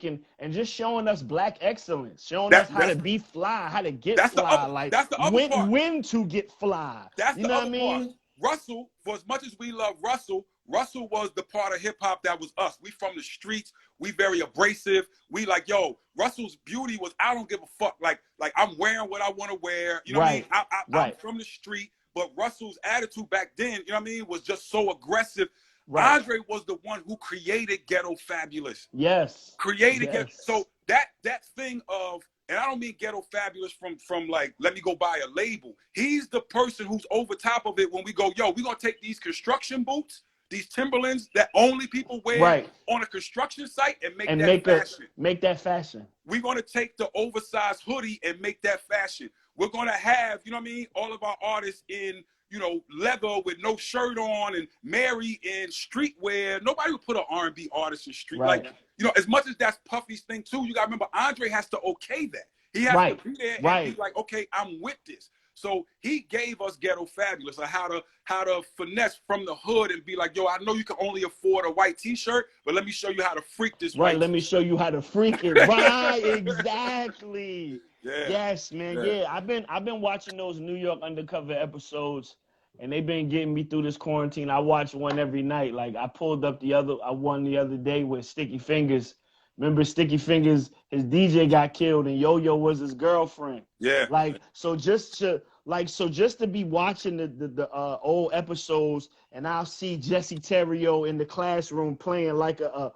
music and just showing us black excellence, showing us That, how to be fly, how to get that's the fly, other. like That's the other part. when to get fly. That's You the know what I other part. mean? Russell, for as much as we love Russell, Russell was the part of hip hop that was us. We from the streets. We very abrasive. We like, yo, Russell's beauty was I don't give a fuck. Like I'm wearing what I want to wear. You know what I mean? I'm from the street. But Russell's attitude back then, you know what I mean, was just so aggressive. Right. Andre was the one who created Ghetto Fabulous. Yes. Created Ghetto. So that thing of, and I don't mean Ghetto Fabulous from like, let me go buy a label. He's the person who's over top of it when we go, yo, we're going to take these construction boots, these Timberlands that only people wear on a construction site and make that fashion. Make that fashion. We're going to take the oversized hoodie and make that fashion. We're going to have, you know what I mean, all of our artists in, you know, leather with no shirt on, and Mary in streetwear. Nobody would put an R&B artist in street. Like, you know, as much as that's Puffy's thing too, you got to remember Andre has to okay that. He has to be there and be like, okay, I'm with this. So he gave us Ghetto Fabulous, or how to finesse from the hood and be like, yo, I know you can only afford a white T-shirt, but let me show you how to freak this. Let me show you how to freak it. Exactly. Yeah. Yes, man. Yeah. I've been watching those New York Undercover episodes, and they've been getting me through this quarantine. I watch one every night. Like I pulled up one the other day with Sticky Fingers. Remember Sticky Fingers? His DJ got killed, and Yo-Yo was his girlfriend. Yeah. Like so, just to be watching the old episodes, and I'll see Jesse Terrio in the classroom playing like a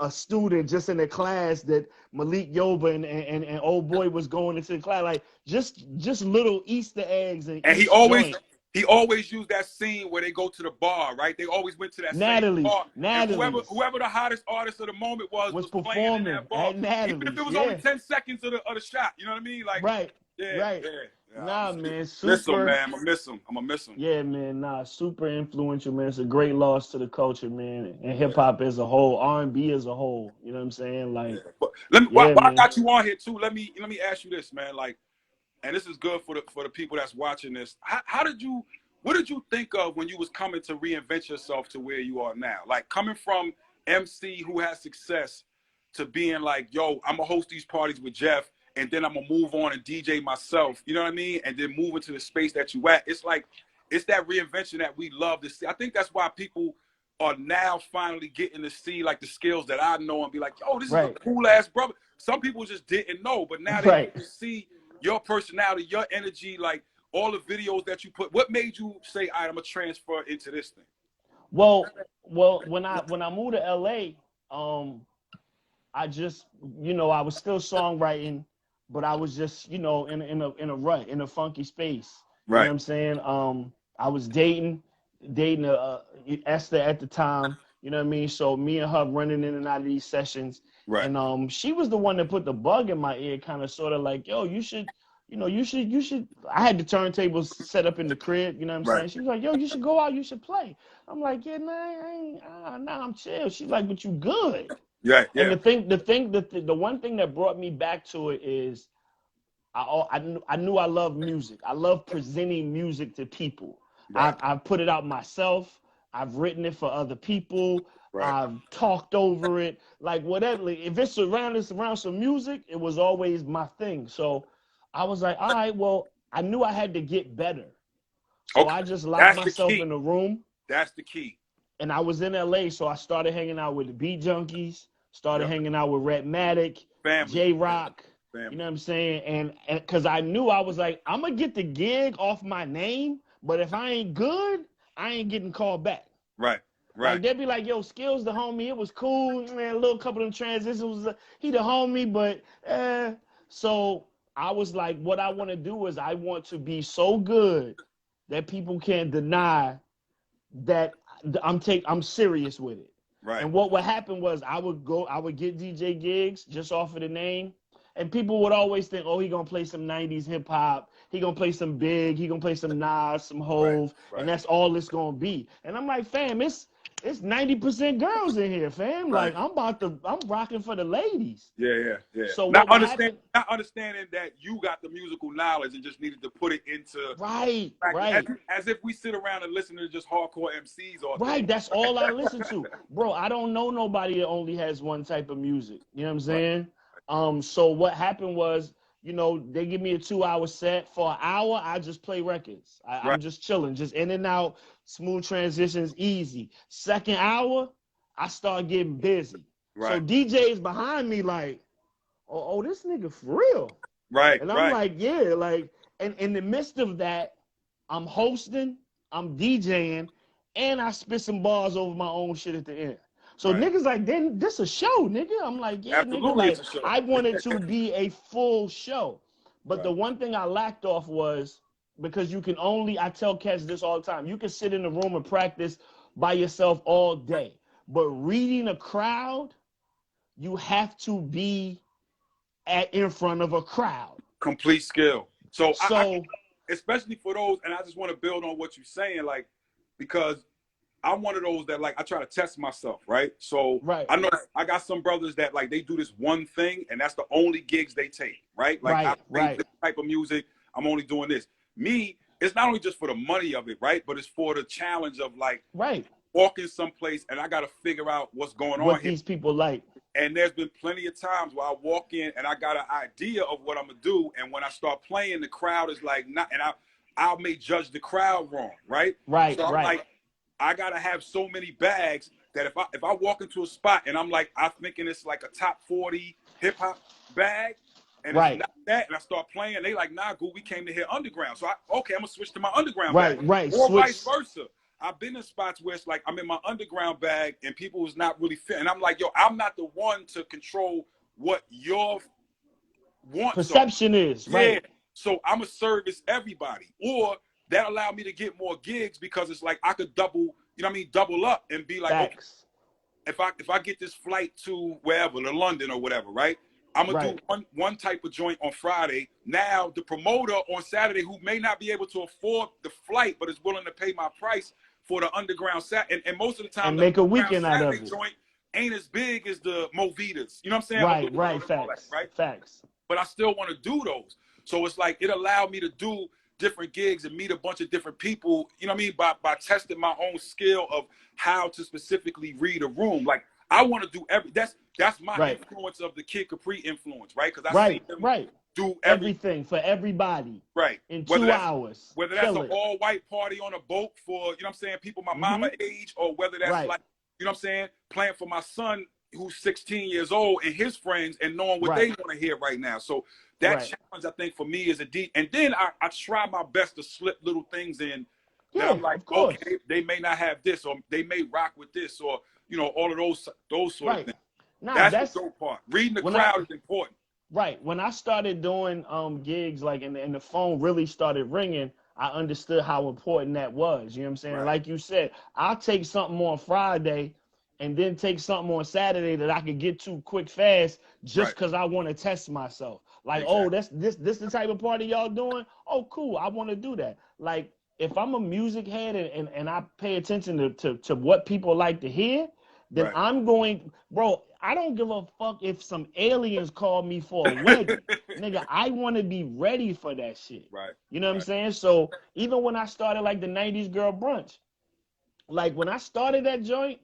student just in the class that Malik Yoba and old boy was going into the class, like just little Easter eggs. And he always used that scene where they go to the bar, right? They always went to that same bar. And whoever the hottest artist of the moment was playing in that bar. Even if it was only 10 seconds of the shot, you know what I mean? Like Yeah. Nah, man, super. Miss him, man. I'm gonna miss him. Yeah, man. Nah, super influential, man. It's a great loss to the culture, man, and hip hop as a whole, R&B as a whole. You know what I'm saying? Like, but while I got you on here too, let me ask you this, man. Like, and this is good for the people that's watching this. What did you think of when you was coming to reinvent yourself to where you are now? Like coming from MC who has success to being like, yo, I'm gonna host these parties with Jeff, and then I'm gonna move on and DJ myself, you know what I mean? And then move into the space that you at. It's like, it's that reinvention that we love to see. I think that's why people are now finally getting to see like the skills that I know and be like, yo, this is a cool ass brother. Some people just didn't know, but now they can see your personality, your energy, like all the videos that you put. What made you say, all right, I'm gonna transfer into this thing? Well, when I moved to LA, I just, you know, I was still songwriting, but I was just, you know, in a rut, in a funky space. You know what I'm saying? I was dating Esther at the time. You know what I mean? So me and her running in and out of these sessions. And she was the one that put the bug in my ear, kind of sort of like, yo, you should. I had the turntables set up in the crib, you know what I'm saying? She was like, yo, you should go out, you should play. I'm like, yeah, I'm chill. She's like, but you good. And the one thing that brought me back to it is I knew I loved music. I love presenting music to people. I've put it out myself. I've written it for other people. I've talked over it, like whatever. If it's around some music, it was always my thing. So I was like, all right, well, I knew I had to get better. So I just locked myself in a room. That's the key. And I was in LA, so I started hanging out with the Beat Junkies, started hanging out with Rap-Matic, J-Rock, you know what I'm saying? And because I knew, I was like, I'm going to get the gig off my name, but if I ain't good, I ain't getting called back. Like, they'd be like, yo, Skillz the homie, it was cool, man, a little couple of them transitions, he the homie, but so I was like, what I want to do is I want to be so good that people can't deny that I'm serious with it. And what would happen was I would get DJ gigs just off of the name, and people would always think, oh, he gonna play some 90s hip hop, he gonna play some Big, he gonna play some Nas, some Hove, and that's all it's gonna be. And I'm like, fam, it's 90% girls in here, fam. Right. Like I'm rocking for the ladies. Yeah. So not what happened? Not understanding that you got the musical knowledge and just needed to put it into right. as if we sit around and listen to just hardcore MCs all day. Right, that's all I listen to. Bro, I don't know nobody that only has one type of music. You know what I'm saying? So what happened was, you know, they give me a 2-hour set. For an hour, I just play records. I'm just chilling, just in and out, smooth transitions, easy. Second hour, I start getting busy. So DJ is behind me like, oh, this nigga for real. Right. And I'm like, yeah, like, and in the midst of that, I'm hosting, I'm DJing, and I spit some bars over my own shit at the end. So niggas like, then this a show, nigga. I'm like, yeah, absolutely, nigga. Like, it's a show. I wanted to be a full show. But the one thing I lacked off was, because you can only, I tell cats this all the time, you can sit in the room and practice by yourself all day. But reading a crowd, you have to be in front of a crowd. Complete skill. So I, especially for those, and I just want to build on what you're saying, like, because I'm one of those that, like, I try to test myself, right? So I know I got some brothers that, like, they do this one thing, and that's the only gigs they take, right? Like, I play this type of music, I'm only doing this. Me, it's not only just for the money of it, right? But it's for the challenge of, like, walking someplace, and I got to figure out what's going on here. What these people like. And there's been plenty of times where I walk in and I got an idea of what I'm gonna do, and when I start playing, the crowd is like, not, and I may judge the crowd wrong, right? So I'm like, I gotta have so many bags that if I walk into a spot and I'm like, I'm thinking it's like a top 40 hip hop bag, and it's not that, and I start playing, they like, nah, Goo, we came to hear underground, so I'm gonna switch to my underground bag, or vice versa. I've been in spots where it's like I'm in my underground bag and people was not really fit. And I'm like, yo, I'm not the one to control what your perception is. Yeah. So I'm going to service everybody. Or that allowed me to get more gigs because it's like I could double, you know what I mean, double up and be like, okay, if I get this flight to wherever, to London or whatever, right? I'm gonna do one type of joint on Friday. Now the promoter on Saturday, who may not be able to afford the flight but is willing to pay my price for the underground set, and most of the time, and make a weekend out of it. Joint ain't as big as the Movitas. You know what I'm saying? Facts. But I still want to do those. So it's like it allowed me to do different gigs and meet a bunch of different people. You know what I mean? By testing my own skill of how to specifically read a room. Like I want to do that's my influence of the Kid Capri influence, right? Because I see them do everything for everybody, in 2 hours. Whether that's an all-white party on a boat for, you know what I'm saying, people my mama age, or whether that's like, you know what I'm saying, playing for my son who's 16 years old and his friends and knowing what they want to hear right now. So that challenge, I think, for me is a deep. And then I try my best to slip little things in that I'm like, okay, they may not have this, or they may rock with this, or, you know, all of those sort of things. That's the dope part. Reading the crowd is important. When I started doing gigs, like, and the phone really started ringing, I understood how important that was. You know what I'm saying? Like you said, I'll take something on Friday and then take something on Saturday that I could get to quick, fast, just because I want to test myself. Like, oh, this the type of party y'all doing? Oh, cool, I want to do that. Like, if I'm a music head and I pay attention to what people like to hear, then I'm going, bro, I don't give a fuck if some aliens call me for a wedding. Nigga, I want to be ready for that shit. You know what I'm saying? So even when I started like the 90s Girl Brunch, like when I started that joint,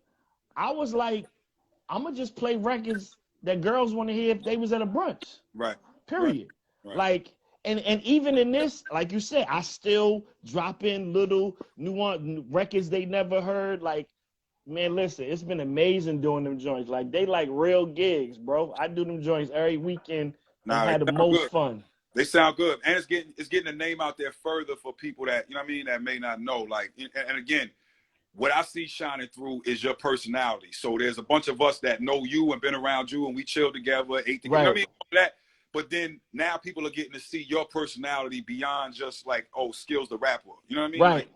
I was like, I'm going to just play records that girls want to hear if they was at a brunch. Period. Like, and even in this, like you said, I still drop in little nuance records they never heard. Like, man, listen, it's been amazing doing them joints. Like, they like real gigs, bro. I do them joints every weekend. I had the most fun. They sound good. And it's getting the name out there further for people that, you know what I mean, that may not know. Like, and again, what I see shining through is your personality. So there's a bunch of us that know you and been around you and we chill together, ate together. You know what I mean? That. But then now people are getting to see your personality beyond just like, oh, Skillz the rapper. You know what I mean? Like,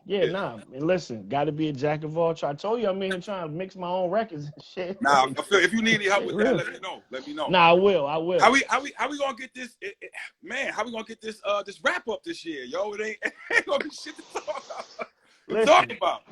And listen, got to be a jack of all trades. I told you I'm in here trying to mix my own records and shit. Nah, if you need any help with that, let me know. Let me know. Nah, I will. How we gonna get this? Man, how we gonna get this this wrap up this year, yo? It ain't gonna be shit to talk about.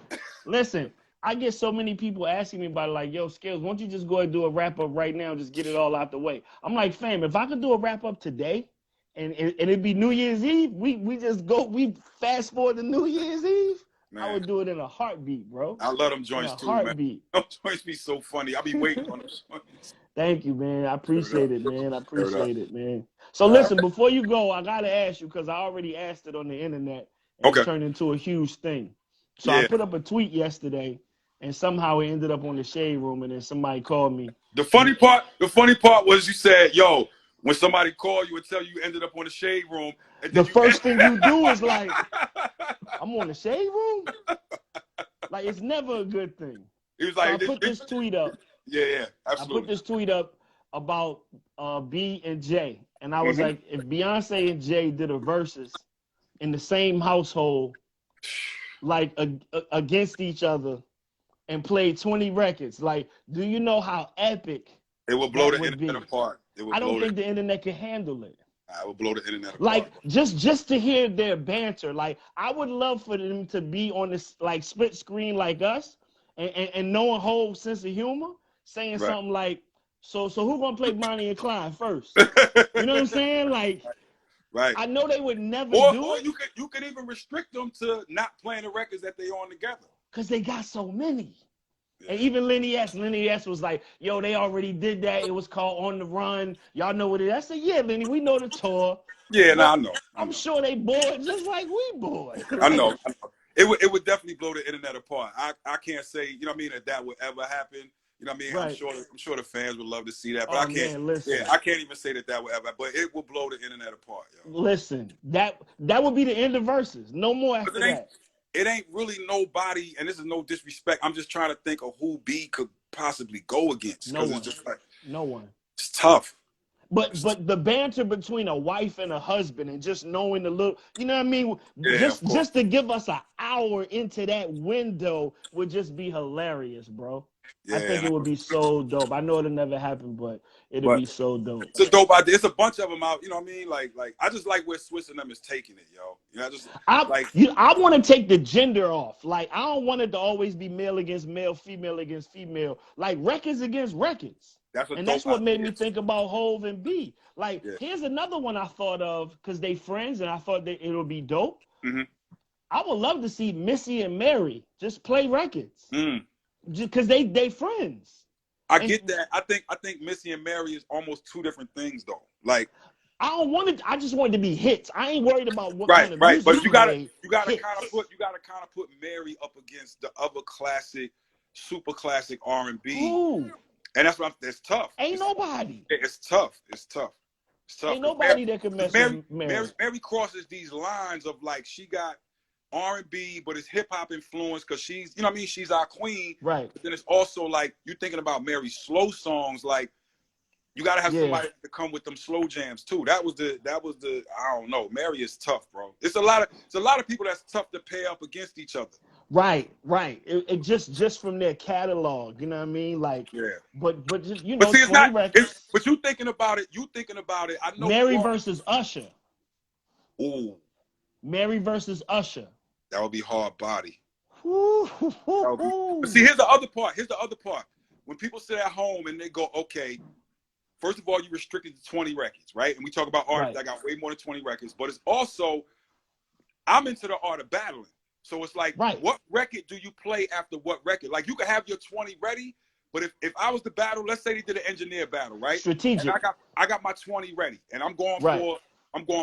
Listen, I get so many people asking me about it, like, yo, Skillz, why don't you just go ahead and do a wrap up right now and just get it all out the way? I'm like, fam, if I could do a wrap up today and it'd be New Year's Eve, we fast forward to New Year's Eve, man. I would do it in a heartbeat, bro. I love them joints too, man. Them joints be so funny. I be waiting on those joints. Thank you, man. I appreciate it, man. I appreciate it, man. So listen, before you go, I gotta ask you, because I already asked it on the internet and it turned into a huge thing. So I put up a tweet yesterday. And somehow it ended up on the Shade Room, and then somebody called me. The funny part was you said, yo, when somebody called you and tell you ended up on the Shade Room. And the first thing you do is like, I'm on the Shade Room? Like, it's never a good thing. He was like, so I put this tweet up. Yeah, absolutely. I put this tweet up about B and J. And I was like, if Beyonce and Jay did a Verzuz in the same household, like against each other, and played 20 records. Like, do you know how epic it would blow the internet apart? I don't think the internet can handle it. I would blow the internet apart. Like, just to hear their banter. Like, I would love for them to be on this like split screen like us, and knowing whole sense of humor, saying something like, so who gonna play Bonnie and Clyde first? You know what I'm saying? Like, I know they would never do it. You could even restrict them to not playing the records that they on together. Because they got so many. Yeah. And even Lenny S was like, yo, they already did that. It was called On the Run. Y'all know what it is? I said, yeah, Lenny, we know the tour. Yeah, I know. I'm sure they bored just like we bored. I know. It would definitely blow the internet apart. I can't say, you know what I mean, that would ever happen. You know what I mean? Right. I'm sure the fans would love to see that, but I can't. Man, listen. Yeah, I can't even say that would ever. But it will blow the internet apart. Yo. Listen, that would be the end of Verzuz. No more after that. It ain't really nobody, and this is no disrespect. I'm just trying to think of who B could possibly go against. No one. It's just like, no one. It's tough. But the banter between a wife and a husband, and just knowing the little, you know what I mean? Yeah, just to give us an hour into that window would just be hilarious, bro. Yeah, I think it would be so dope. I know it'll never happen, but it'll be so dope. It's a dope idea. It's a bunch of them out. You know what I mean? Like I just like where Swiss and them is taking it, yo. You know, I want to take the gender off. Like, I don't want it to always be male against male, female against female. Like, records against records. That's what made me think about Hov and B. Like, here's another one I thought of, because they friends, and I thought that it'll be dope. I would love to see Missy and Mary just play records. Because they friends. I get that. I think Missy and Mary is almost two different things, though. Like, I just want it to be hits. I ain't worried about what kind of music. But you gotta kind of put Mary up against the other classic, super classic R&B. Ooh. And that's it's tough. Ain't nobody. It's tough. Ain't nobody that can mess with Mary. Mary crosses these lines of, like, she got R&B, but it's hip hop influence, because she's, you know what I mean, she's our queen. Right. But then it's also like, you're thinking about Mary's slow songs, like, you gotta have somebody to come with them slow jams too. That was the I don't know. Mary is tough, bro. It's a lot of people that's tough to pair up against each other. Right. It just from their catalog, you know what I mean? Like, but just, you know, but see, but you thinking about it. I know Mary versus Usher. Ooh. Mary versus Usher. That would be hard body. But see, here's the other part. When people sit at home and they go, okay, first of all, you restricted to 20 records, right? And we talk about artists that got way more than 20 records, but it's also, I'm into the art of battling. So it's like, what record do you play after what record? Like, you can have your 20 ready, but if I was to battle, let's say they did an engineer battle, right? Strategic. And I got my 20 ready, and I'm going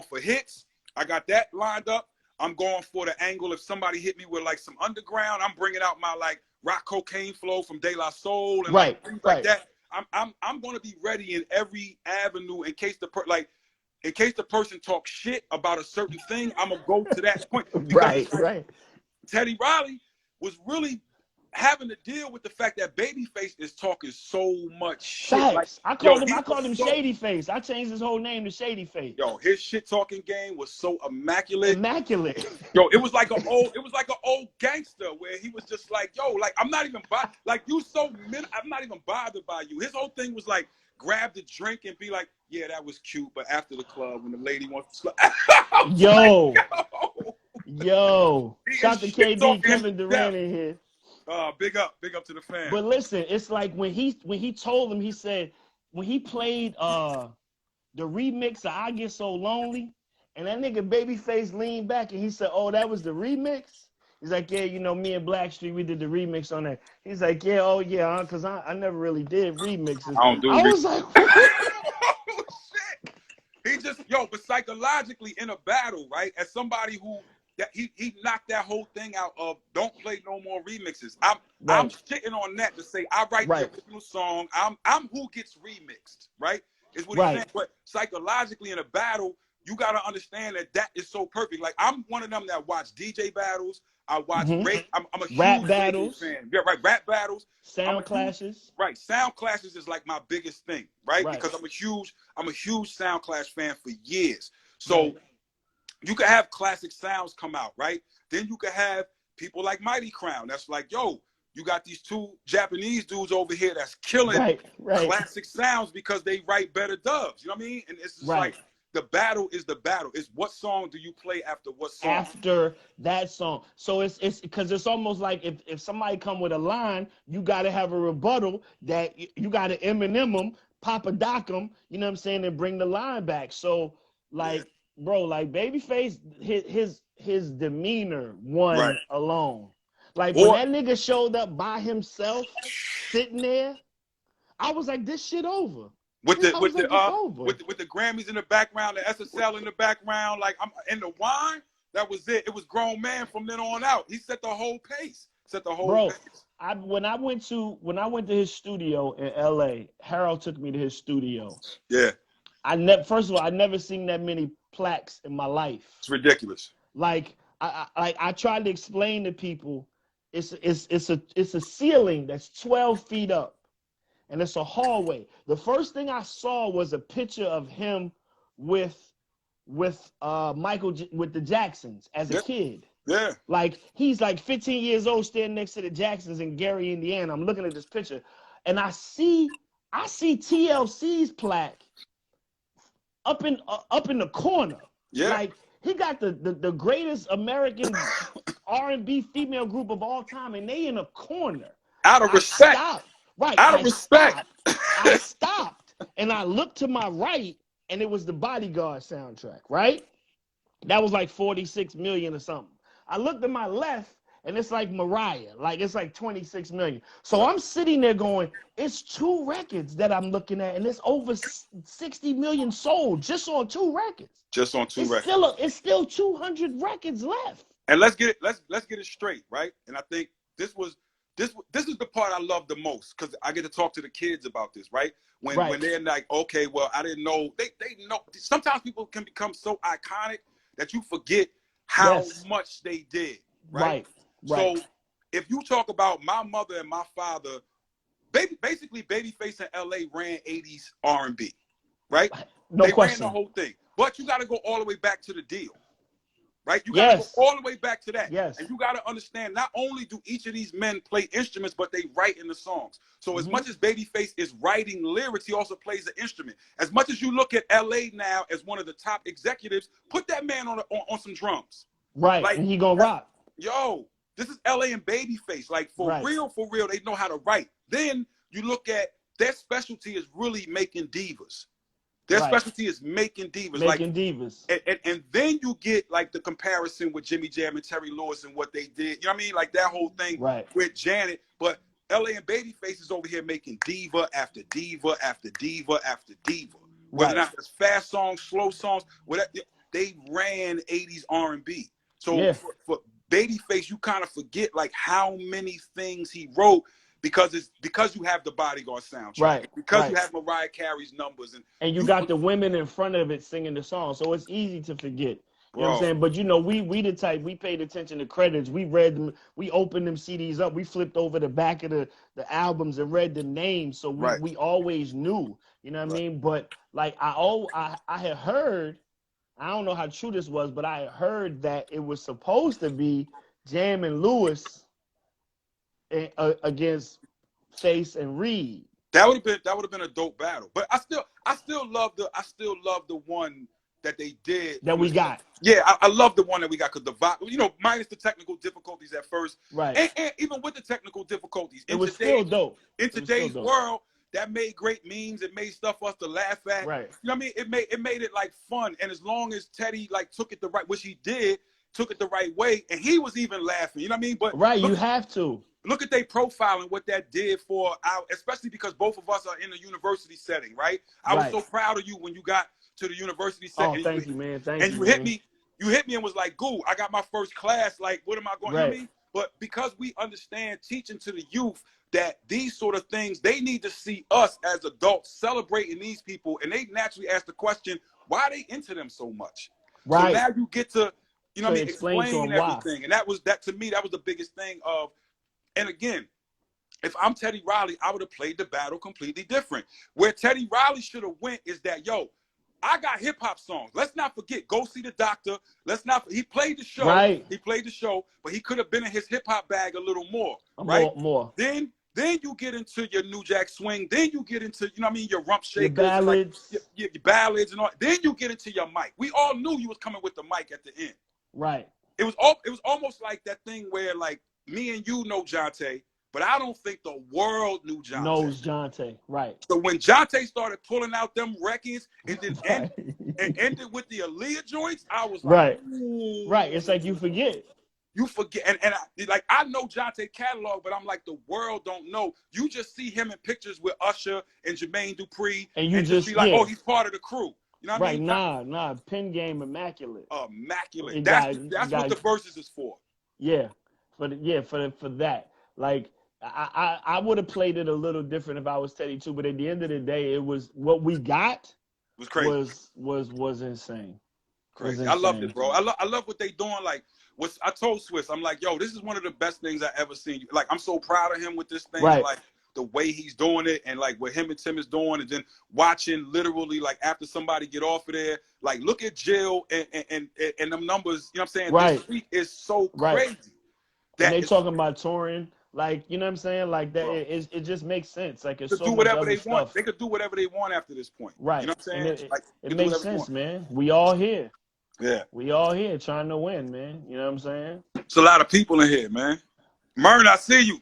for hits. I got that lined up. I'm going for the angle. If somebody hit me with, like, some underground, I'm bringing out my, like, rock cocaine flow from De La Soul and things like that. I'm going to be ready in every avenue in case the person talks shit about a certain thing. I'm gonna go to that point. Right. Teddy Riley was really having to deal with the fact that Babyface is talking so much shit. Like, I called him Shady Face. I changed his whole name to Shady Face. Yo, his shit talking game was so immaculate. Yo, it was like an old gangster where he was just like, yo, like, I'm not even I'm not even bothered by you. His whole thing was like, grab the drink and be like, yeah, that was cute, but after the club when the lady wants to Yo. Shout to KD, Kevin Durant in here. Big up to the fam. But listen, it's like when he told him, he said when he played the remix of I Get So Lonely, and that nigga Babyface leaned back and he said, "Oh, that was the remix." He's like, "Yeah, you know, me and Blackstreet, we did the remix on that." He's like, "Yeah, oh yeah, because I never really did remixes." I don't do I was like, "What?" Oh, shit. He just, but psychologically in a battle, right? As somebody who, that he knocked that whole thing out of don't play no more remixes. I'm shitting on that to say I write the original song. I'm who gets remixed, right? Is what he's saying. But psychologically in a battle, you got to understand that is so perfect. Like I'm one of them that watch DJ battles. I watch I'm a rap huge battles fan. Yeah, right. Rap battles. Sound clashes. Right. Sound clashes is like my biggest thing, right? Because I'm a huge sound clash fan for years. So you can have classic sounds come out, right? Then you can have people like Mighty Crown. That's like, yo, you got these two Japanese dudes over here that's killing classic sounds because they write better dubs. You know what I mean? And it's just like the battle is the battle. It's what song do you play after what song? After that song. So it's because it's almost like if somebody come with a line, you got to have a rebuttal that you got to Eminem them, Papa Doc them, you know what I'm saying, and bring the line back. So like, bro, like Babyface, his demeanor won alone. Like when that nigga showed up by himself, sitting there, I was like, this shit over. With the Grammys in the background, the SSL in the background, like I'm in the wine. That was it. It was grown man from then on out. He set the whole pace. Pace. When I went to his studio in LA, Harold took me to his studio. Yeah. First of all, I never seen that many plaques in my life. It's ridiculous. Like I tried to explain to people, it's a ceiling that's 12 feet up. And it's a hallway. The first thing I saw was a picture of him with Michael with the Jacksons as a kid. Yeah. Like he's like 15 years old, standing next to the Jacksons in Gary, Indiana. I'm looking at this picture, and I see TLC's plaque up in the corner. Yeah. Like he got the greatest American R&B female group of all time, and they in a corner. Out of respect. Out of respect. I stopped and I looked to my right, and it was the Bodyguard soundtrack, right? That was like 46 million or something. I looked to my left, and it's like Mariah, like it's like 26 million. So I'm sitting there going, it's two records that I'm looking at, and it's over 60 million sold just on two records. Just on two records. It's still 200 records left. And let's get it straight, right? And I think this is the part I love the most, because I get to talk to the kids about this, right? When they're like, okay, well, I didn't know. They know. Sometimes people can become so iconic that you forget how much they did, right? So if you talk about my mother and my father, basically Babyface in LA ran 80s R&B, right? They ran the whole thing. But you got to go all the way back to the deal. Right? You got to go all the way back to that. Yes. And you got to understand, not only do each of these men play instruments, but they write in the songs. So as much as Babyface is writing lyrics, he also plays the instrument. As much as you look at LA now as one of the top executives, put that man on some drums. Right. Like, and he gonna rock. Yo, this is LA and Babyface. Like for real, they know how to write. Then you look at their specialty is really making divas. Their specialty is making divas. Divas. And then you get like the comparison with Jimmy Jam and Terry Lewis and what they did. You know what I mean? Like that whole thing with Janet. But LA and Babyface is over here making diva after diva after diva after diva. Whether or not it's fast songs, slow songs, whatever, they ran 80s R&B. So for Babyface, you kind of forget like how many things he wrote, because you have the Bodyguard soundtrack, because you have Mariah Carey's numbers, and you got the women in front of it singing the song, so it's easy to forget. You know what I'm saying? But you know, we the type, we paid attention to credits. We read them, we opened them CDs up, we flipped over the back of the albums and read the names, so we always knew. You know what I mean? But like I had heard, I don't know how true this was, but I had heard that it was supposed to be Jam and Lewis against Face and Reed. That would have been a dope battle. But I still love the one that they did. That we got. Yeah, I love the one that we got because the vibe, you know, minus the technical difficulties at first. Right. And even with the technical difficulties. It was still dope. In today's world, that made great memes. It made stuff for us to laugh at. Right. You know what I mean? It made it like fun. And as long as Teddy like took it the right, which he did, took it the right way, and he was even laughing. You know what I mean? But right, you have to. Look at their profile and what that did for our, especially because both of us are in a university setting, right? I was so proud of you when you got to the university setting. Oh, thank you, man. Thank you. And you hit me and was like, "Goo, I got my first class. Like, what am I going to do?" But because we understand teaching to the youth that these sort of things, they need to see us as adults celebrating these people, and they naturally ask the question, why are they into them so much? Right. So now you get to, you know what I mean, explain everything. And that to me, that was the biggest thing of. And again, if I'm Teddy Riley, I would have played the battle completely different. Where Teddy Riley should have went is that, yo, I got hip hop songs. Let's not forget, Go See the Doctor. He played the show. Right. He played the show, but he could have been in his hip hop bag a little more. Right. More. Then you get into your New Jack Swing. Then you get into, you know what I mean, your rump shakers, your ballads, like, your ballads and all. Then you get into your mic. We all knew you was coming with the mic at the end. Right. It was almost like that thing where like, me and you know Jonte, but I don't think the world knew Jonte. Knows Jonte, right. So when Jonte started pulling out them records and then ended with the Aaliyah joints, I was like, ooh. Right. It's like you forget. You forget. And I know Jonte catalog, but I'm like, the world don't know. You just see him in pictures with Usher and Jermaine Dupri. And you just be like, oh, he's part of the crew. You know what I mean? Nah. Pen game immaculate. Immaculate. That's what the Verzuz is for. Yeah. For that, like I would have played it a little different if I was Teddy too. But at the end of the day, it was what we got. Was crazy. Was insane. Crazy. I loved it, bro. I love what they doing. Like I told Swiss, I'm like, yo, this is one of the best things I ever seen. Like I'm so proud of him with this thing. Right. Like the way he's doing it, and like what him and Tim is doing, and then watching literally like after somebody get off of there, like look at Jill and them numbers. You know what I'm saying? Right. This week is so crazy. And they talking about touring, like, you know what I'm saying? Like that, it just makes sense. Like it's so do whatever they stuff. want. They could do whatever they want after this point. Right. You know what I'm saying? It makes sense, man. We all here. Yeah. We all here trying to win, man. You know what I'm saying? It's a lot of people in here, man. Myrna, I see you.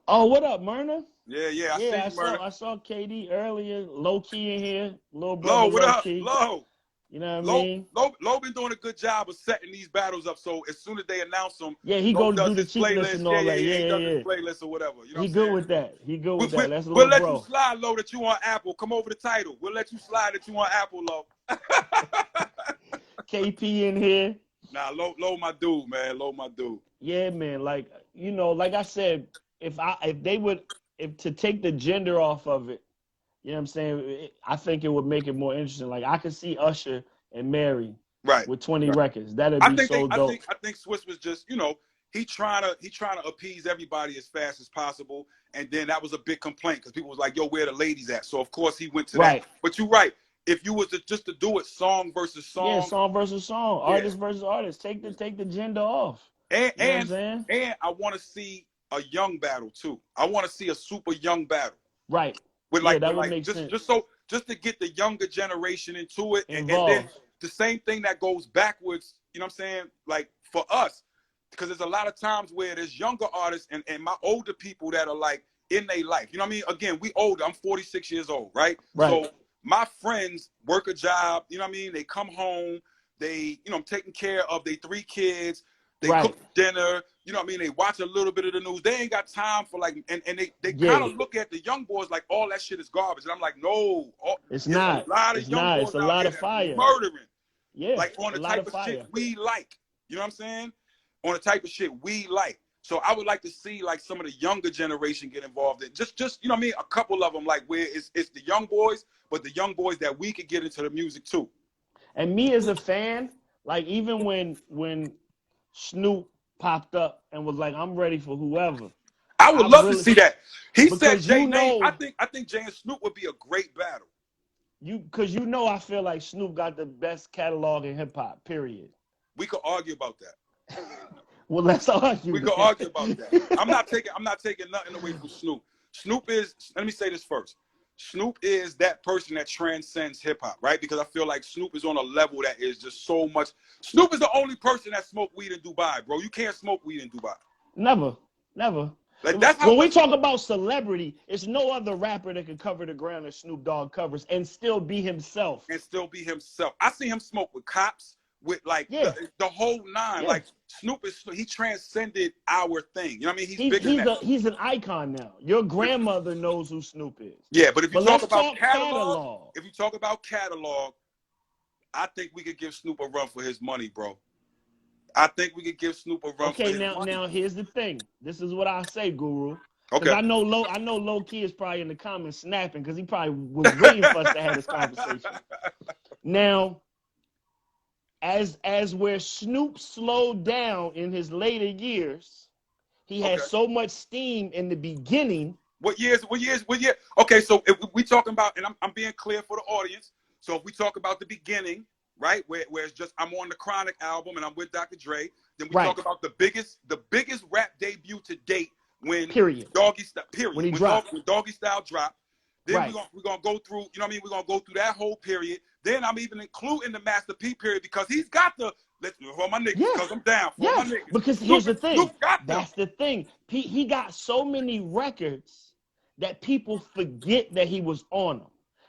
Oh, what up, Myrna? Yeah, I see you, Myrna. I saw KD earlier, low key in here, little brother. Low, what up, key. Low? You know what I mean? Low been doing a good job of setting these battles up. So as soon as they announce them, he go do the playlist and all that. He does his playlist or whatever. You know he good with that. He good with that. That's we'll let you slide, Low, that you on Apple. Come over the title. We'll let you slide that you on Apple, Low. KP in here. Nah, Low my dude, man. Low my dude. Yeah, man. Like, you know, like I said, if to take the gender off of it, you know what I'm saying? I think it would make it more interesting. Like I could see Usher and Mary with 20 records. That'd be so dope. I think Swiss was just, you know, he trying to appease everybody as fast as possible. And then that was a big complaint because people was like, yo, where the ladies at? So of course he went to that. But you're right. If you was just to do it song versus song. Yeah, song versus song. Artist versus artist. Take the gender off. And I want to see a young battle too. I want to see a super young battle. Right. With like, that would make sense. Just to get the younger generation into it, and then the same thing that goes backwards. You know what I'm saying? Like for us, because there's a lot of times where there's younger artists and my older people that are like in their life. You know what I mean? Again, we older. I'm 46 years old, right? So my friends work a job. You know what I mean? They come home. They, you know, I'm taking care of their 3 kids. They cook dinner, you know what I mean? They watch a little bit of the news. They ain't got time for like, and they kind of look at the young boys like all that shit is garbage. And I'm like, no, it's not. A lot of young boys it's a lot of fire. Murdering. Yeah. Like on the type of shit we like. You know what I'm saying? On the type of shit we like. So I would like to see like some of the younger generation get involved in just you know what I mean? A couple of them like where it's the young boys, but the young boys that we could get into the music too. And me as a fan, like even when Snoop popped up and was like, I'm ready for whoever. I would love to see that. He said Jay, you know, I think Jay and Snoop would be a great battle. Because you know I feel like Snoop got the best catalog in hip hop, period. We could argue about that. Well, let's argue. We could argue about that. I'm not taking nothing away from Snoop. Snoop is, let me say this first. Snoop is that person that transcends hip hop, right? Because I feel like Snoop is on a level that is just so much. Snoop is the only person that smoked weed in Dubai, bro. You can't smoke weed in Dubai. Never, never. Like that's how when we talk about celebrity, it's no other rapper that can cover the ground that Snoop Dogg covers and still be himself. And still be himself. I see him smoke with cops, with like the whole nine. Yeah. Like Snoop he transcended our thing. You know what I mean? He's bigger than that. He's an icon now. Your grandmother knows who Snoop is. Yeah, but if you talk about catalog, if you talk about catalog, I think we could give Snoop a run for his money, bro. I think we could give Snoop a run for his money. Okay, now here's the thing. This is what I say, Guru. Okay. I know Low Key is probably in the comments snapping because he probably was waiting for us to have this conversation. Now, as where Snoop slowed down in his later years, he had so much steam in the beginning. What year? Okay, so if we talking about, and I'm being clear for the audience. So if we talk about the beginning, right, where it's just I'm on the Chronic album and I'm with Dr. Dre, then we talk about the biggest rap debut to date when Doggy Style when Doggy Style dropped. Then we're gonna go through, you know what I mean? We're gonna go through that whole period. Then I'm even including the Master P period because he's got the for my niggas because I'm down for my niggas. Because here's the thing. That's the thing. He got so many records that people forget that he was on them.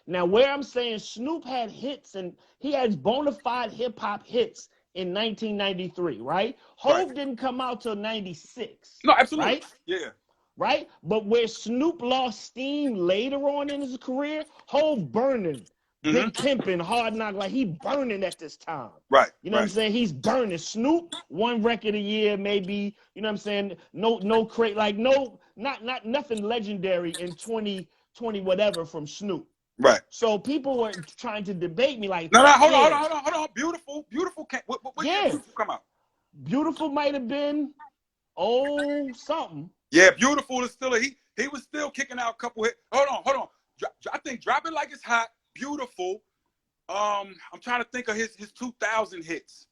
Now, where I'm saying Snoop had hits and he has bona fide hip hop hits in 1993, right? Hov didn't come out till 96. No, absolutely. Right? Yeah. Right? But where Snoop lost steam later on in his career, Hov burning. Big Pimpin', Hard Knock, like he burning at this time. Right. You know what I'm saying? He's burning. Snoop, one record a year, maybe, you know what I'm saying? No nothing legendary in 2020 whatever from Snoop. Right. So people were trying to debate me like, no, hold on. Beautiful. What year did Beautiful come out? Beautiful might have been something. Yeah, Beautiful is still he was still kicking out a couple hits. Hold on. I think Drop It Like It's Hot, Beautiful. I'm trying to think of his 2000 hits.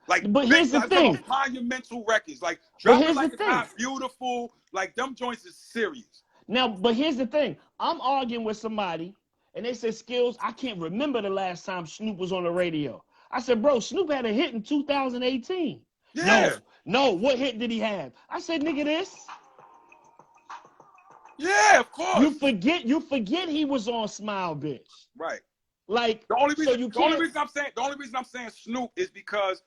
Like, but here's the thing. Monumental records. Like Drop It Like It's Hot, Beautiful. Like them joints is serious. Now, but here's the thing. I'm arguing with somebody. And they said, Skillz, I can't remember the last time Snoop was on the radio. I said, bro, Snoop had a hit in 2018. Yeah. No, what hit did he have? I said, nigga, this. Yeah, of course. You forget he was on Smile Bitch. Right. Like, the only reason I'm saying Snoop is because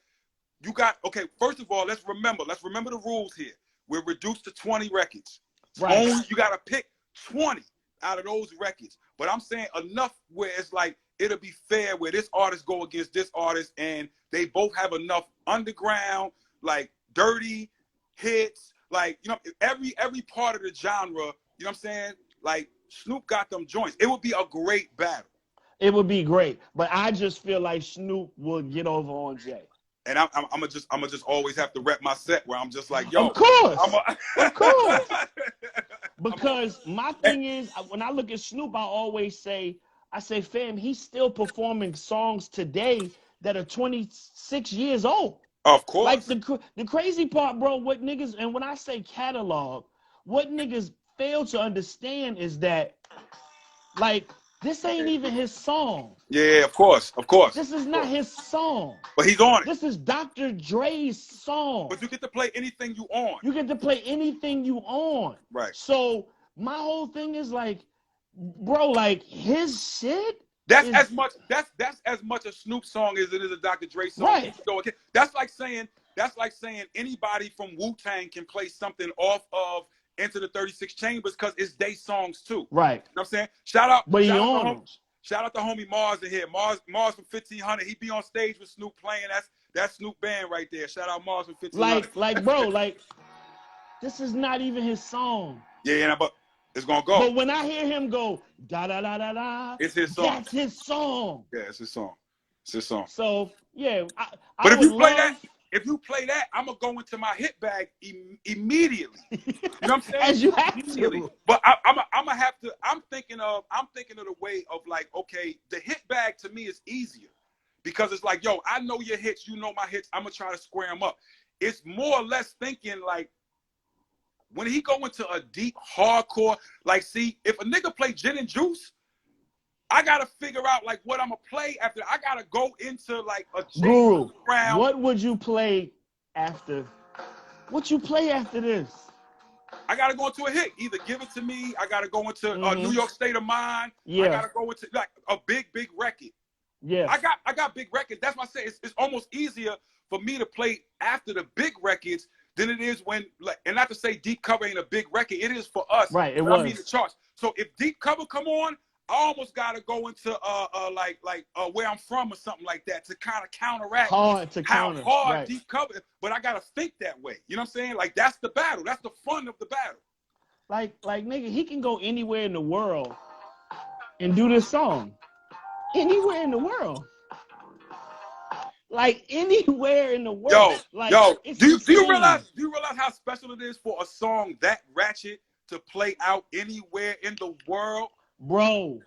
you got, okay, first of all, let's remember the rules here. We're reduced to 20 records. Right. You got to pick 20 out of those records. But I'm saying enough where it's like it'll be fair where this artist go against this artist and they both have enough underground, like dirty hits, like, you know, every part of the genre, you know what I'm saying? Like Snoop got them joints. It would be a great battle. It would be great, but I just feel like Snoop will get over on Jay. And I'm just always have to rep my set where I'm just like, yo, of course. Because my thing is, when I look at Snoop, I always say, fam, he's still performing songs today that are 26 years old. Of course. Like the crazy part, bro, what niggas, and when I say catalog, what niggas fail to understand is that, like, this ain't even his song. Yeah, of course. This is not his song. But he's on it. This is Dr. Dre's song. But you get to play anything you on. You get to play anything you on. Right. So my whole thing is like, bro, like his shit. That's as much a Snoop song as it is a Dr. Dre song. Right. That's like saying anybody from Wu-Tang can play something off of Into the 36 Chambers because it's they songs too. Right. You know what I'm saying? Shout out to homie Mars in here. Mars from 1500. He be on stage with Snoop playing. That's Snoop band right there. Shout out Mars from 1500. Like bro, like this is not even his song. Yeah, but it's gonna go. But when I hear him go da da da da da, it's his song. That's his song. Yeah, it's his song. It's his song. So yeah, but if you play that, I'm gonna go into my hit bag immediately. You know what I'm saying? As you have to. But I'm gonna have to. I'm thinking of the way of like, okay, the hit bag to me is easier because it's like, yo, I know your hits, you know my hits. I'm gonna try to square them up. It's more or less thinking like when he go into a deep hardcore, like, see, if a nigga play Gin and Juice, I gotta figure out like what I'm gonna play after. I gotta go into like a Guru, round. what would you play after? What you play after this? I gotta go into a hit. Either Give It to Me. I gotta go into New York State of Mind. Yeah. I gotta go into like a big record. Yeah. I got big records. That's why I say it's almost easier for me to play after the big records than it is when, like, and not to say Deep Cover ain't a big record. It is for us. Right. It was. I mean the charts. So if Deep Cover come on, I almost gotta go into Where I'm From or something like that to kind of counteract how hard Deep Cover. But I gotta think that way. You know what I'm saying? Like that's the battle. That's the fun of the battle. Like nigga, he can go anywhere in the world and do this song. Anywhere in the world. Like anywhere in the world. Do you realize how special it is for a song that ratchet to play out anywhere in the world? Bro.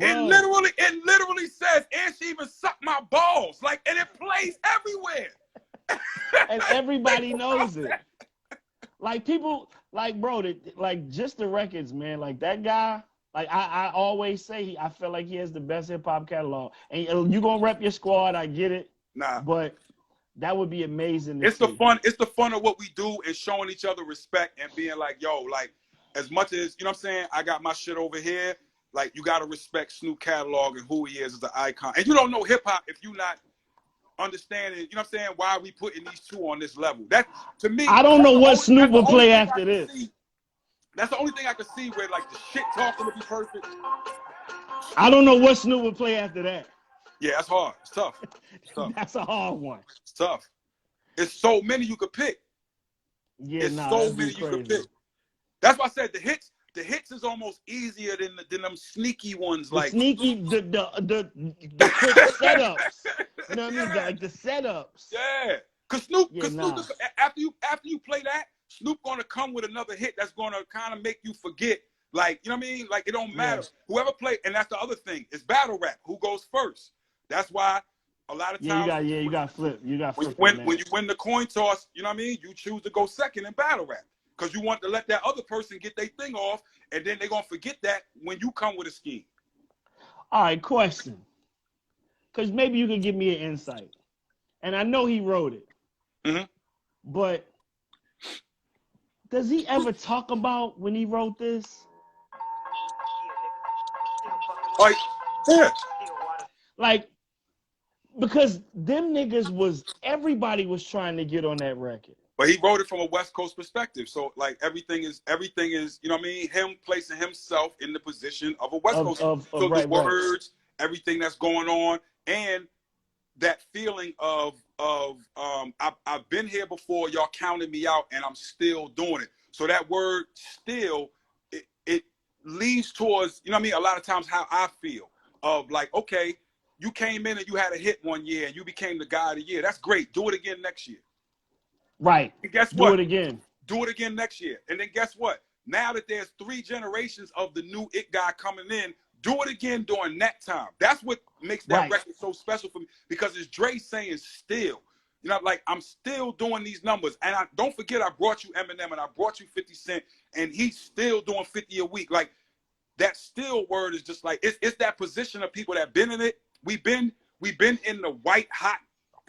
It literally says, and she even sucked my balls. Like, and it plays everywhere. And everybody knows it. Like people, like bro, like just the records, man. Like that guy, like I always say, I feel like he has the best hip hop catalog. And you gonna rep your squad, I get it. Nah, but that would be amazing. It's the fun of what we do and showing each other respect and being like, yo, like as much as you know what I'm saying, I got my shit over here. Like you gotta respect Snoop catalog and who he is as an icon. And you don't know hip hop if you not understanding, you know what I'm saying, why are we putting these two on this level? That to me, I don't know what Snoop will play after this. That's the only thing I can see where like the shit talking would be perfect. I don't know what Snoop will play after that. Yeah, that's hard. It's tough. That's a hard one. It's tough. It's so many you could pick. Yeah, it's so many you could pick. That's why I said the hits is almost easier than them sneaky ones. The quick setups. You know what I mean? Like the setups. Yeah. Cause Snoop, after you play that, Snoop gonna come with another hit that's gonna kind of make you forget. Like, you know what I mean? Like it don't matter. Yeah. Whoever play, and that's the other thing, it's battle rap. Who goes first? That's why a lot of times you got flip. You got flip. When you win the coin toss, you know what I mean? You choose to go second in battle rap. Because you want to let that other person get their thing off, and then they're going to forget that when you come with a scheme. All right, question. Because maybe you can give me an insight. And I know he wrote it. Mm-hmm. But does he ever talk about when he wrote this? Like, yeah. Like, because them niggas everybody was trying to get on that record. But he wrote it from a West Coast perspective. So like everything is, you know what I mean? Him placing himself in the position of a West Coast. So the words, everything that's going on, and that feeling of I've been here before, y'all counted me out, and I'm still doing it. So that word still, it leads towards, you know what I mean? A lot of times how I feel of like, okay, you came in and you had a hit one year and you became the guy of the year. That's great. Do it again next year. Right. And guess what? Do it again. Do it again next year. And then guess what? Now that there's 3 generations of the new it guy coming in, do it again during that time. That's what makes that record so special for me, because it's Dre saying still. You know, like I'm still doing these numbers. And don't forget I brought you Eminem and I brought you 50 Cent and he's still doing 50 a week. Like that still word is just like it's that position of people that been in it. We've been in the white hot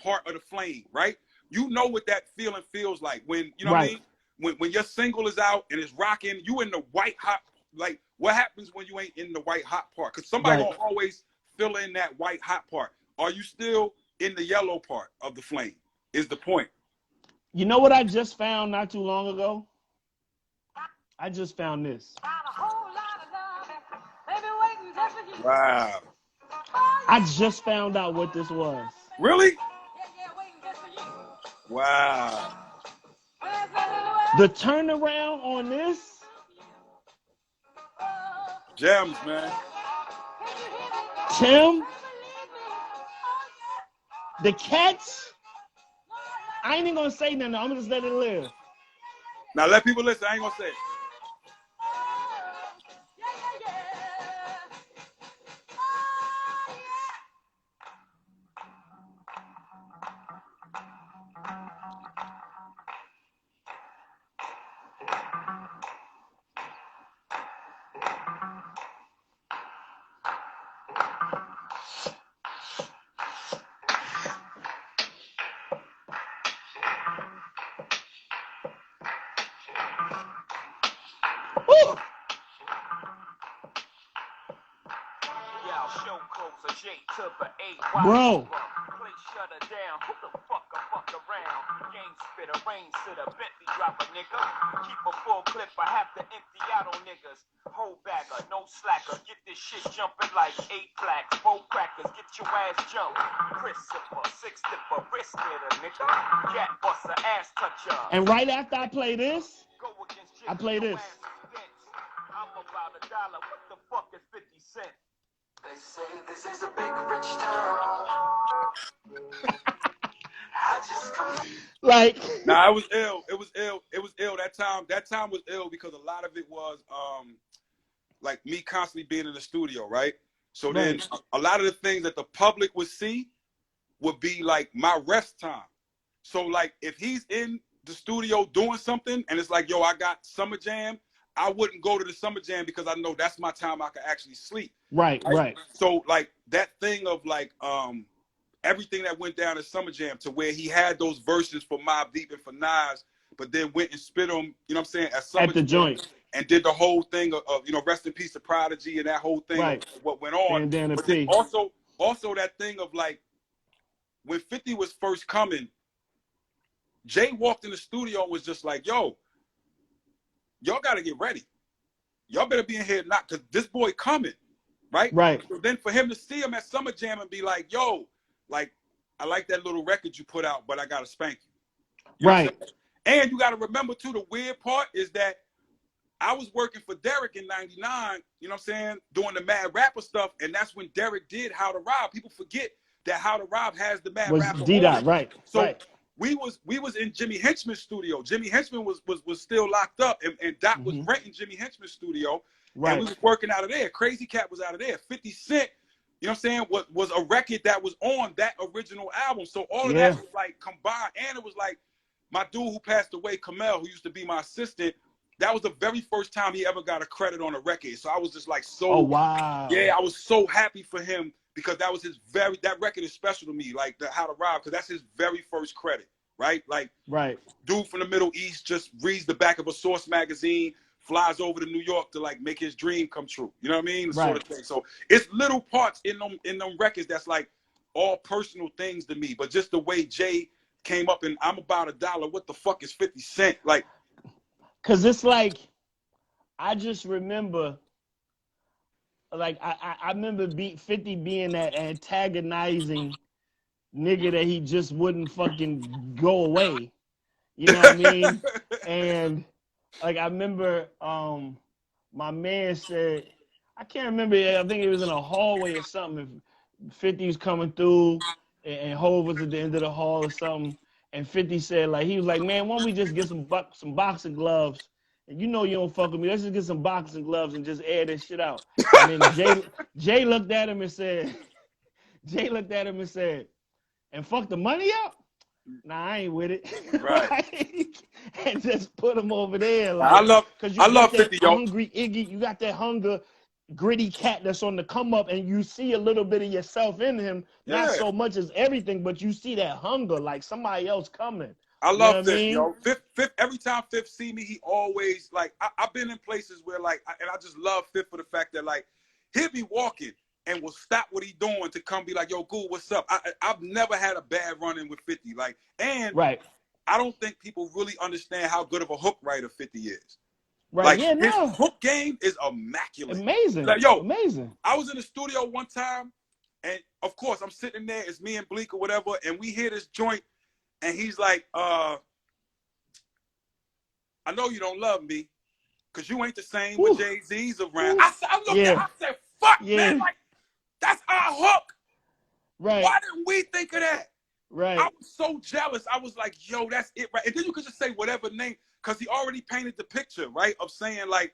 part of the flame, right? You know what that feeling feels like when, you know what I mean? When your single is out and it's rocking, you in the white hot, like what happens when you ain't in the white hot part? Because somebody gonna always fill in that white hot part. Are you still in the yellow part of the flame is the point. You know what I just found not too long ago? I just found this. Wow. I just found out what this was. Really? Wow. The turnaround on this. Gems, man. Tim. The Cats. I ain't even gonna say nothing. I'm gonna just let it live. Now let people listen. I ain't gonna say it. Bro. Shut her down. Who the fuck around? Game spitter, rain sitter, Bentley drop a nigga. Keep a full clip, I have to empty out on niggas. Whole bagger, no slacker. Get this shit jumping like 8 blacks, 4 crackers. Get your ass jumped. Chris sipper, 6 dipper, wrist hitter, nigga. Cat buster, ass toucher. And right after I play this, I play this. I'm about $1. What the fuck is 50 cents? They say this is a big rich town. I just come. Like, nah, it was ill. It was ill. It was ill. That time was ill because a lot of it was like me constantly being in the studio, right? So then a lot of the things that the public would see would be like my rest time. So like if he's in the studio doing something and it's like, yo, I got Summer Jam, I wouldn't go to the Summer Jam because I know that's my time I can actually sleep. Right. So like that thing of like everything that went down at Summer Jam to where he had those verses for Mobb Deep and for Nas, but then went and spit them, you know what I'm saying, at Summer the Jam joint. And did the whole thing of you know, rest in peace to Prodigy and that whole thing of what went on. And then but then also that thing of like when 50 was first coming, Jay walked in the studio and was just like, yo, y'all got to get ready. Y'all better be in here not because this boy coming, right? Right. So then for him to see him at Summer Jam and be like, yo, like, I like that little record you put out, but I got to spank you. You know right. And you got to remember, too, the weird part is that I was working for Derek in 99, you know what I'm saying, doing the Mad Rapper stuff, and that's when Derek did How to Rob. People forget that How to Rob has the Mad Rapper. D-Dot, right. So right. we was in Jimmy Henchman's studio. Jimmy Henchman was still locked up, and Doc was renting Jimmy Henchman's studio, and we was working out of there. Crazy Cat was out of there. 50 Cent, you know what I'm saying, was a record that was on that original album. So all of that was like combined, and it was like my dude who passed away, Kamel, who used to be my assistant, that was the very first time he ever got a credit on a record. So I was just like oh wow. Yeah, I was so happy for him because that was that record is special to me, like the How to Rob, because that's his very first credit, right? Like dude from the Middle East just reads the back of a Source magazine, flies over to New York to like make his dream come true. You know what I mean? Sort of thing. So it's little parts in them records that's like all personal things to me. But just the way Jay came up and I'm about $1. What the fuck is 50 Cent? Like, cause it's like I just remember, like I remember 50 being that antagonizing nigga that he just wouldn't fucking go away. You know what I mean? And like I remember my man said, I can't remember, I think it was in a hallway or something. 50 was coming through and Hov was at the end of the hall or something. And 50 said, like, he was like, man, why don't we just get some boxing gloves? And you know you don't fuck with me. Let's just get some boxing gloves and just air this shit out. And then Jay looked at him and said, and fuck the money up? Nah, I ain't with it. Right. And just put him over there. Like, I love 50, yo. Hungry Iggy, you got that hunger, gritty cat that's on the come up, and you see a little bit of yourself in him. Not so much as everything, but you see that hunger, like somebody else coming. I love Fifth, yo. Fifth, every time Fifth see me, he always, like, I've been in places where, like, and I just love Fifth for the fact that, like, he'll be walking and will stop what he's doing to come be like, yo, cool, what's up? I've never had a bad run-in with 50. Like, and I don't think people really understand how good of a hook writer 50 is. Right. Like, his hook game is immaculate. Amazing. Like, yo, amazing. I was in the studio one time, and of course, I'm sitting there, it's me and Bleak or whatever, and we hear this joint, and he's like, I know you don't love me, because you ain't the same when Jay-Z's around. I said, fuck, man, like, that's our hook. Right. Why didn't we think of that? Right. I was so jealous. I was like, yo, that's it, right? And then you could just say whatever name, because he already painted the picture, right, of saying, like,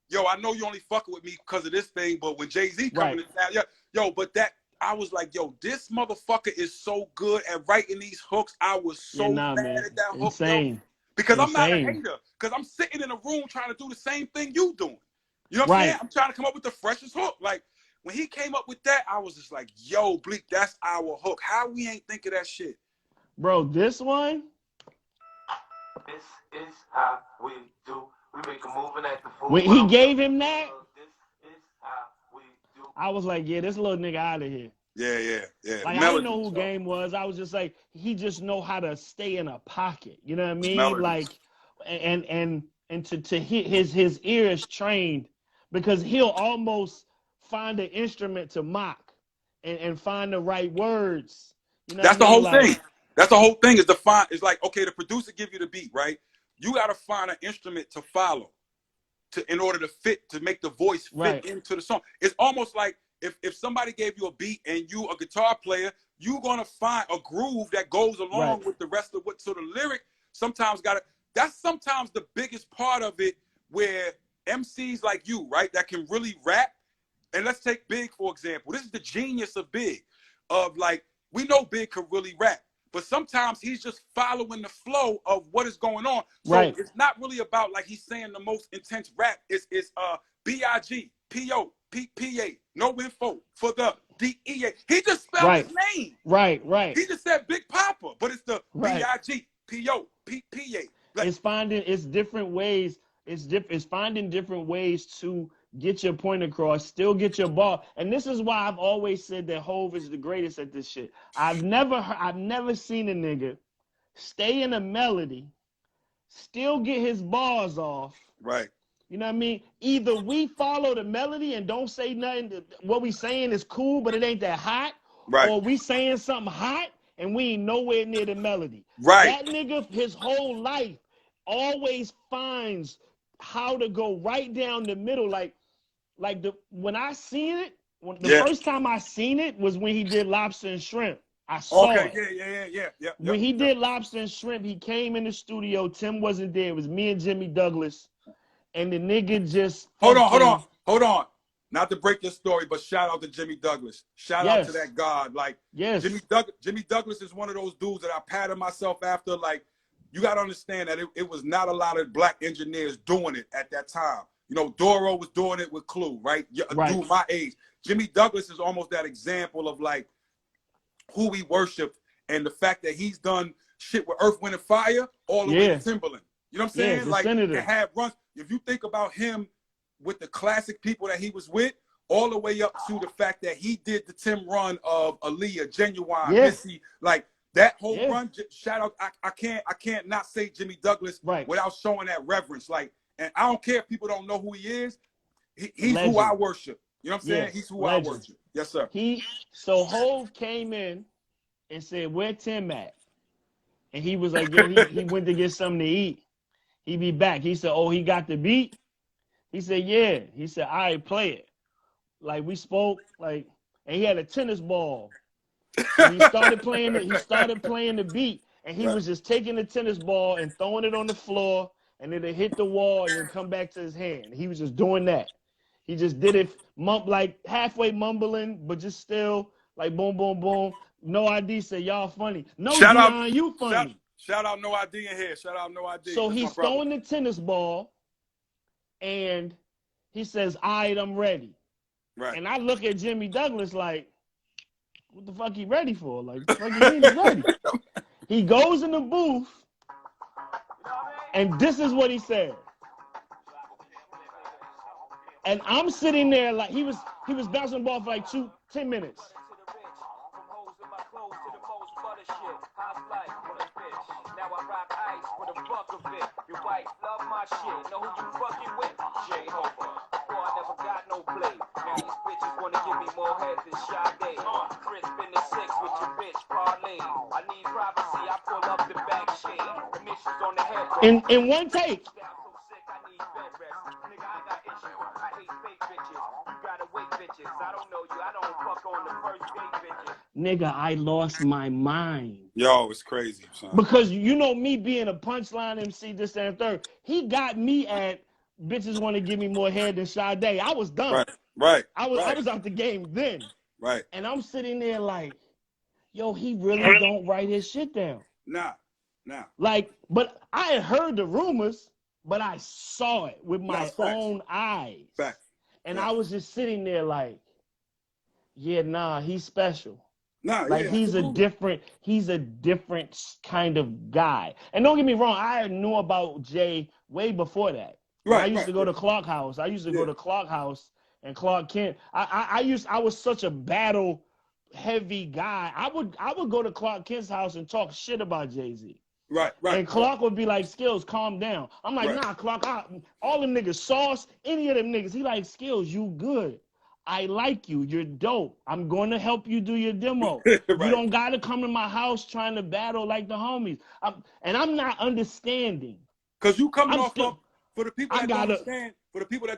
yo, I know you only fucking with me because of this thing, but when Jay-Z coming to town, yo, but that, I was like, yo, this motherfucker is so good at writing these hooks. I was so mad at that hook, yo, because I'm not a hater, because I'm sitting in a room trying to do the same thing you doing. You know what I'm saying? I'm trying to come up with the freshest hook. Like, when he came up with that, I was just like, yo, Bleak, that's our hook. How we ain't think of that shit? Bro, this one? This is how we do. We make a move and act the fool. When he gave him that, This is how we do. I was like, yeah, this little nigga out of here. Yeah. Like, I didn't know who Game was. I was just like, he just know how to stay in a pocket. You know what I mean? Like, and to hit his ears trained, because he'll almost find an instrument to mock and find the right words. You know That's what I mean? the whole thing. That's the whole thing, is to find. It's like, okay, the producer give you the beat, right? You got to find an instrument to follow in order to make the voice fit into the song. It's almost like if somebody gave you a beat and you a guitar player, you're gonna find a groove that goes along with the rest of what. So the lyric sometimes that's sometimes the biggest part of it, where MCs like you, right, that can really rap. And let's take Big, for example. This is the genius of Big. Of like, we know Big could really rap, but sometimes he's just following the flow of what is going on. So it's not really about like he's saying the most intense rap. It's B-I-G, P-O, P-P-A, no info for the D-E-A. He just spelled his name. Right. He just said Big Papa, but it's the B-I-G, P-O, P-P-A. Like, it's finding different ways to get your point across, still get your ball. And this is why I've always said that Hov is the greatest at this shit. I've never seen a nigga stay in a melody, still get his bars off. Right. You know what I mean? Either we follow the melody and don't say nothing. What we saying is cool, but it ain't that hot. Right. Or we saying something hot and we ain't nowhere near the melody. Right. That nigga, his whole life, always finds how to go right down the middle. When I seen it, the first time I seen it was when he did Lobster and Shrimp. I saw it. Yeah. When he did Lobster and Shrimp, he came in the studio. Tim wasn't there. It was me and Jimmy Douglas. And the nigga just... Hold on. Not to break your story, but shout out to Jimmy Douglas. Shout out to that God. Like, Jimmy Douglas is one of those dudes that I pattern myself after. Like, you got to understand that it was not a lot of black engineers doing it at that time. You know, Doro was doing it with Clue, right? Dude my age. Jimmy Douglas is almost that example of, like, who we worship, and the fact that he's done shit with Earth, Wind, and Fire all the way to Timberland. You know what I'm saying? Like, and had runs. If you think about him with the classic people that he was with, all the way up to the fact that he did the Tim run of Aaliyah, Genuine, Missy, like that whole run. Shout out! I can't not say Jimmy Douglas without showing that reverence. Like, and I don't care if people don't know who he is. He's who I worship. You know what I'm saying? He's who I worship. Yes, sir. So Hov came in and said, "Where Tim at?" And he was like, "Yo, he went to get something to eat. He be back." He said, "Oh, he got the beat?" He said, "Yeah." He said, "All right, play it." Like, we spoke, like, and he had a tennis ball. And he started playing the beat, and he was just taking the tennis ball and throwing it on the floor, and then it hit the wall and then come back to his hand. He was just doing that. He just did it like halfway mumbling, but just still like boom, boom, boom. No ID said, "Y'all funny." No, Dion, you funny. Shout out No ID in here. Shout out No ID. So he's throwing the tennis ball, and he says, "All right, I'm ready." Right. And I look at Jimmy Douglas like, what the fuck he ready for? Like, what the fuck you mean he's ready? He goes in the booth, and this is what he said. And I'm sitting there like he was bouncing the ball for like 10 minutes. Now I rock ice with a buck of it. Your wife love my shit. Know who you fucking with? Jay Hova. Boy, I never got no play. Now these bitches wanna give me more head than Sade. Crisp in the six with your bitch parlay. I need privacy. I pull up the back shade. Emissions on the head. In one take. Nigga, I got issues. I hate fake bitches. You gotta wait bitches. I don't know you. I don't fuck on the first date bitches. Nigga, I lost my mind. Yo, it's crazy, son. Because you know me being a punchline MC, this and third. He got me at bitches want to give me more head than Sade. I was done. Right. I was out the game then. Right. And I'm sitting there like, yo, he really don't write his shit down. Nah. Like, but I had heard the rumors, but I saw it with my own eyes. Fact. And I was just sitting there like, yeah, nah, he's special. Nah, like he's a different kind of guy. And don't get me wrong, I knew about Jay way before that. Right. I used to go to Clark House. I used to go to Clark House and Clark Kent. I was such a battle heavy guy. I would go to Clark Kent's house and talk shit about Jay-Z. Right. And Clark would be like, Skillz, calm down. I'm like, nah, Clark, all them niggas, Sauce, any of them niggas. He like, Skillz, you good. I like you. You're dope. I'm going to help you do your demo. You don't got to come to my house trying to battle like the homies. And I'm not understanding. Because you coming off of, for the people that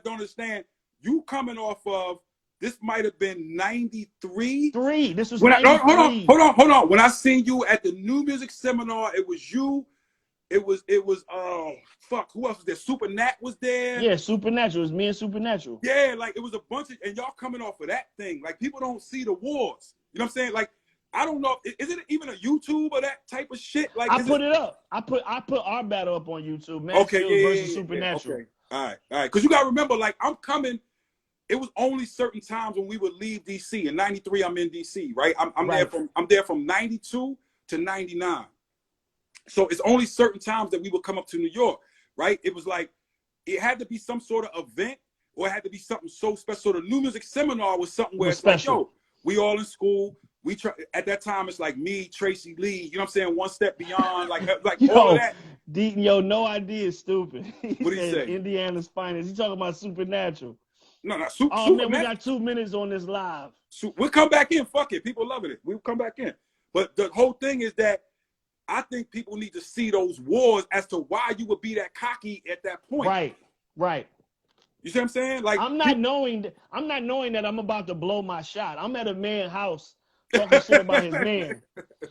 don't understand, you coming off of, this might have been 93. This was 93. Hold on. When I seen you at the New Music Seminar, it was you. It was fuck, who else was there? Super Nat was there. Yeah, Supernatural. It was me and Supernatural. Yeah, like it was a bunch of, and y'all coming off of that thing. Like people don't see the wars. You know what I'm saying? Like, I don't know. Is it even a YouTube or that type of shit? Like I put it up. I put our battle up on YouTube, man. Okay, versus Supernatural. Okay. All right. Because you gotta remember, like, I'm coming. It was only certain times when we would leave DC. In '93, I'm in DC, right? I'm there from '92 to '99. So it's only certain times that we would come up to New York, right? It was like, it had to be some sort of event, or it had to be something so special. So the New Music Seminar was something where it's special. Like, yo, we all in school. We try, at that time, it's like me, Tracy Lee, you know what I'm saying? One Step Beyond, like yo, all of that. No idea is stupid. What did he say? Indiana's finest. He talking about Supernatural. No, man, we got 2 minutes on this live. We'll come back in. Fuck it. People loving it. We'll come back in. But the whole thing is that I think people need to see those wars as to why you would be that cocky at that point. Right. You see what I'm saying? Like, I'm not knowing that I'm about to blow my shot. I'm at a man's house talking shit about his man.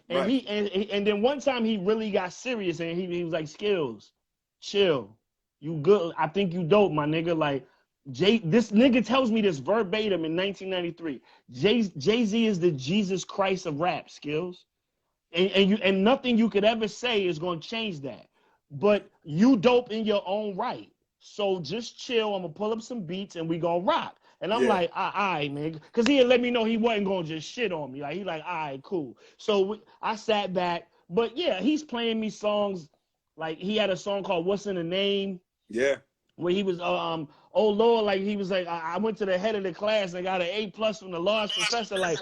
And and then one time he really got serious and he was like, Skillz, chill. You good. I think you dope, my nigga. Like, this nigga tells me this verbatim in 1993. Jay-Z is the Jesus Christ of rap, Skillz. And nothing you could ever say is going to change that. But you dope in your own right. So just chill. I'm going to pull up some beats and we going to rock. And I'm like, all right, man. Because he had let me know he wasn't going to just shit on me. Like, he like, all right, cool. So I sat back. But yeah, he's playing me songs. Like, he had a song called What's in the Name? Yeah. Where he was, oh Lord, like he was like, I went to the head of the class and I got an A+ from the large professor. Like,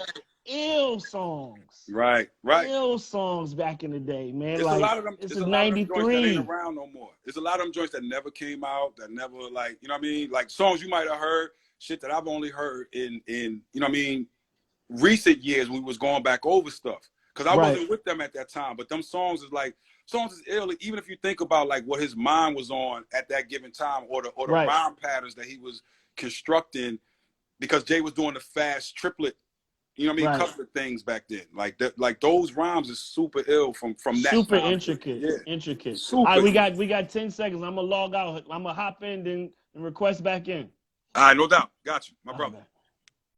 ill songs. Right. Ill songs back in the day, man. There's like, a lot of them. This is is 93. That ain't around no more. There's a lot of them joints that never came out, that never, like, you know what I mean? Like songs you might have heard, shit that I've only heard in you know what I mean, recent years when we was going back over stuff. Because I wasn't with them at that time. But them songs is ill. Even if you think about like what his mind was on at that given time, or the rhyme patterns that he was constructing, because Jay was doing the fast triplet, you know what I mean, couplet things back then. Like those rhymes is super ill from that super time. Intricate. Super. All right, we got 10 seconds. I'm gonna log out. I'm gonna hop in and request back in. All right, no doubt. Got you, my brother.